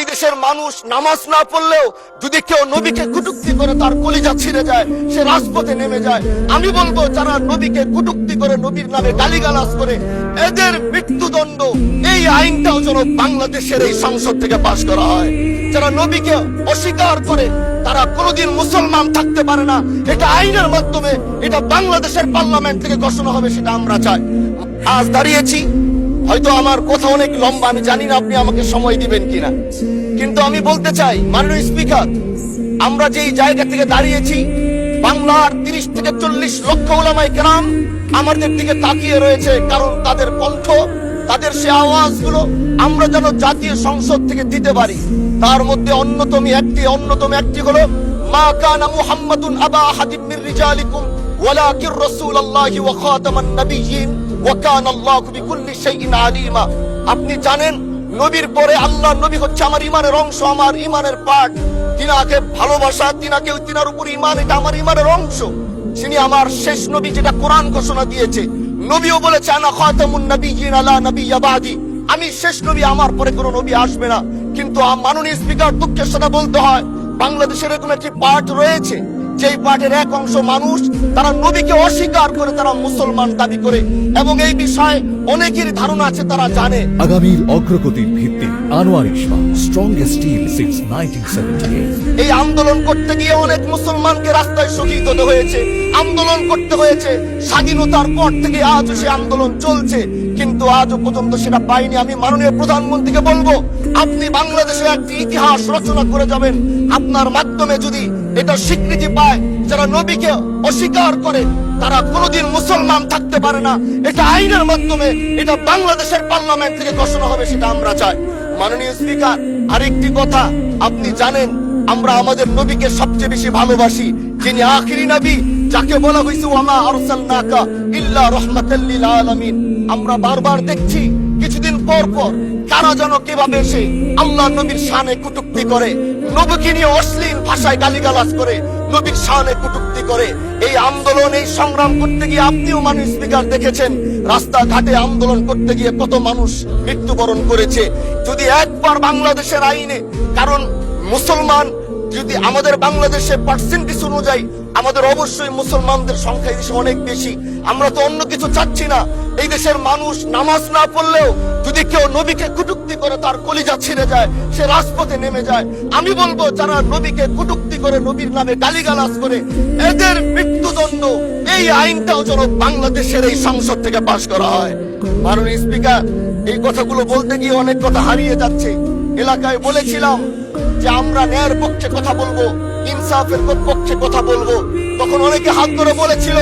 এই দেশের মানুষ নামাজ না পড়লেও যদি কেউ নবীকে কটূক্তি করে তার কলিজা ছিঁড়ে যায়, সে রাজপথে নেমে যায়। আমি বলবো যারা নবীকে কটূক্তি করে, নবীর নামে গালিগালাজ করে, এদের মৃত্যুদণ্ড এই আইনটাও যেন বাংলাদেশের এই সংসদ থেকে পাশ করা হয়। যারা নবীকে অস্বীকার করে তারা কোনোদিন মুসলমান থাকতে পারে না। এটা আইনের মাধ্যমে, এটা বাংলাদেশের পার্লামেন্ট থেকে ঘোষণা হবে, সেটা আমরা চাই। আজ দাঁড়িয়েছি, হয়তো আমার কথা অনেক লম্বা, আমি জানি না আপনি আমাকে সময় দিবেন কিনা, কিন্তু আমি বলতে চাই মাননীয় স্পিকার, আমরা যেই জায়গা থেকে দাঁড়িয়েছি, বাংলার 30 থেকে 40 লক্ষ উলামায়ে কেরাম আমাদের দিকে তাকিয়ে রয়েছে, কারণ তাদের কণ্ঠ, তাদের সে আওয়াজগুলো আমরা যেন জাতীয় সংসদ থেকে দিতে পারি। তার মধ্যে অন্যতম একটি হলো মা কানা মুহাম্মাদুন আবা আহাদিম মির রিজালিকুম ওয়ালাকির রাসূলুল্লাহি ওয়া খাতামান নাবিয়্যিন ওয়া কানা আল্লাহু বিকুল্লি শাইইন আলিমা। আপনি জানেন নবীর পরে আল্লাহর নবী হচ্ছে আমার ঈমানের অংশ, আমার ঈমানের পার্ট। তিনাকে ভালোবাসা, তিনার উপর ঈমান, এটা আমার ঈমানের অংশ। তিনি আমার শেষ নবী, যেটা কোরআন ঘোষণা দিয়েছে। নবীও বলেছে আনা খাতামুন নাবিয়্যিন আলা নাবিয়্যা বাদি, আমি শেষ নবী, আমার পরে কোনো নবী আসবে না। কিন্তু মাননীয় স্পিকার, দুঃখের সাথে বলতে হয়, বাংলাদেশের এরকম একটি পার্ট রয়েছে, যেই পার্টের এক অংশ মানুষ তারা নবীকে অস্বীকার করে, তারা মুসলমান দাবি করে, এবং এই বিষয়ে অনেকের ধারণা আছে, তারা জানে। আগামীর অগ্রগতির ভিত্তি আনোয়ার ইসলাম, স্ট্রংগেস্ট টিম সিন্স 1978। এই আন্দোলন করতে গিয়ে অনেক মুসলমানকে রাস্তায় শহীদ হতে হয়েছে, আন্দোলন করতে হয়েছে। স্বাধীনতার পর থেকে আজও সে আন্দোলন চলছে, কিন্তু আজও পর্যন্ত সেটা পাইনি। আমি মাননীয় প্রধানমন্ত্রীকে বলবো, আপনি বাংলাদেশের একটি ইতিহাস রচনা করে যাবেন। আপনার মাধ্যমে যদি এটা স্বীকৃতি পায়, যারা নবীকে অস্বীকার করে তারা কোনোদিন মুসলমান থাকতে পারে না, এটা আইনের মাধ্যমে, এটা বাংলাদেশের পার্লামেন্ট থেকে ঘোষণা হবে, সেটা আমরা চাই। মাননীয় স্পিকার, আরেকটি কথা, আপনি জানেন আমরা আমাদের নবীকে সবচেয়ে বেশি ভালোবাসি, যিনি আখিরি নবী, যাকে বলা হয়েছে ওয়ামা আরসালনাকা ইল্লা রাহমাতাল লিল আলামিন। আমরা বারবার দেখছি কিছুদিন পর পর তারা যেন কিভাবে এসে আল্লাহ নবীর শানে কটূক্তি করে, নবীকে নিয়ে অশ্লীল ভাষায় গালিগালাজ করে, নবীর শানে কটূক্তি করে। এই আন্দোলন, এই সংগ্রাম করতে গিয়ে আপনিও মাননীয় স্পিকার দেখেছেন, রাস্তাঘাটে আন্দোলন করতে গিয়ে কত মানুষ মৃত্যুবরণ করেছে। যদি একবার বাংলাদেশের আইনে, কারণ মুসলমান যদি আমাদের বাংলাদেশে পার্সেন্টেজ অনুযায়ী আমাদের অবশ্যই মুসলমানদের সংখ্যা দেশে অনেক বেশি। আমরা তো অন্য কিছু চাচ্ছি না। এই দেশের মানুষ নামাজ না পড়লেও যদি কেউ নবীকে কটূক্তি করে তার কলিজা ছিঁড়ে যায়, সে রাজপথে নেমে যায়। আমি বলবো যারা নবীকে কটূক্তি করে, নবীর নামে গালিগালাজ করে, এদের মৃত্যুদণ্ড এই আইনটাও যেন বাংলাদেশের এই সংসদ থেকে পাশ করা হয়। মাননীয় স্পিকার, এই কথাগুলো বলতে গিয়ে অনেক কথা হারিয়ে যাচ্ছে। এলাকায় বলেছিলাম যে আমরা ন্যায়ের পক্ষে কথা বলবো, ইনসাফের পক্ষে কথা বলবো। তখন অনেকে হাত ধরে বলেছিল,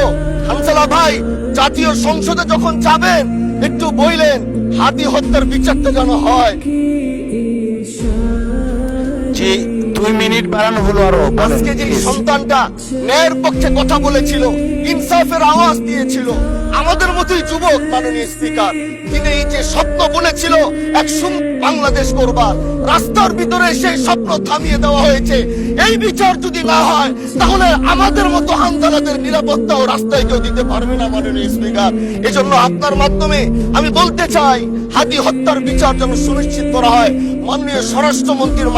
হামসালা ভাই, জাতীয় সংসদে যখন যাবেন একটু বললেন হাতি হত্যার বিচারটা যেন হয়। যে 2 মিনিট বাড়ানো হলো আরো। আজকে যে সন্তানটা ন্যায়ের পক্ষে কথা বলেছিল, ইনসাফের আওয়াজ দিয়েছিল, আমাদের মতোই যুবক, মাননীয় স্পিকার, তিনি এই যে স্বপ্ন বলেছিল এক বাংলাদেশ করবার, রাস্তার ভিতরে সেই স্বপ্ন থামিয়ে দেওয়া হয়েছে। এই বিচার যদি না হয় তাহলে আমাদের মতো হামজালাদের নিরাপত্তাও রাস্তায় কেউ দিতে পারবে না, মাননীয় স্পিকার। এজন্য আপনার মাধ্যমে আমি বলতে চাই, হাতি হত্যার বিচার যেন সুনিশ্চিত করা হয়। মাননীয় স্বরাষ্ট্রমন্ত্রীর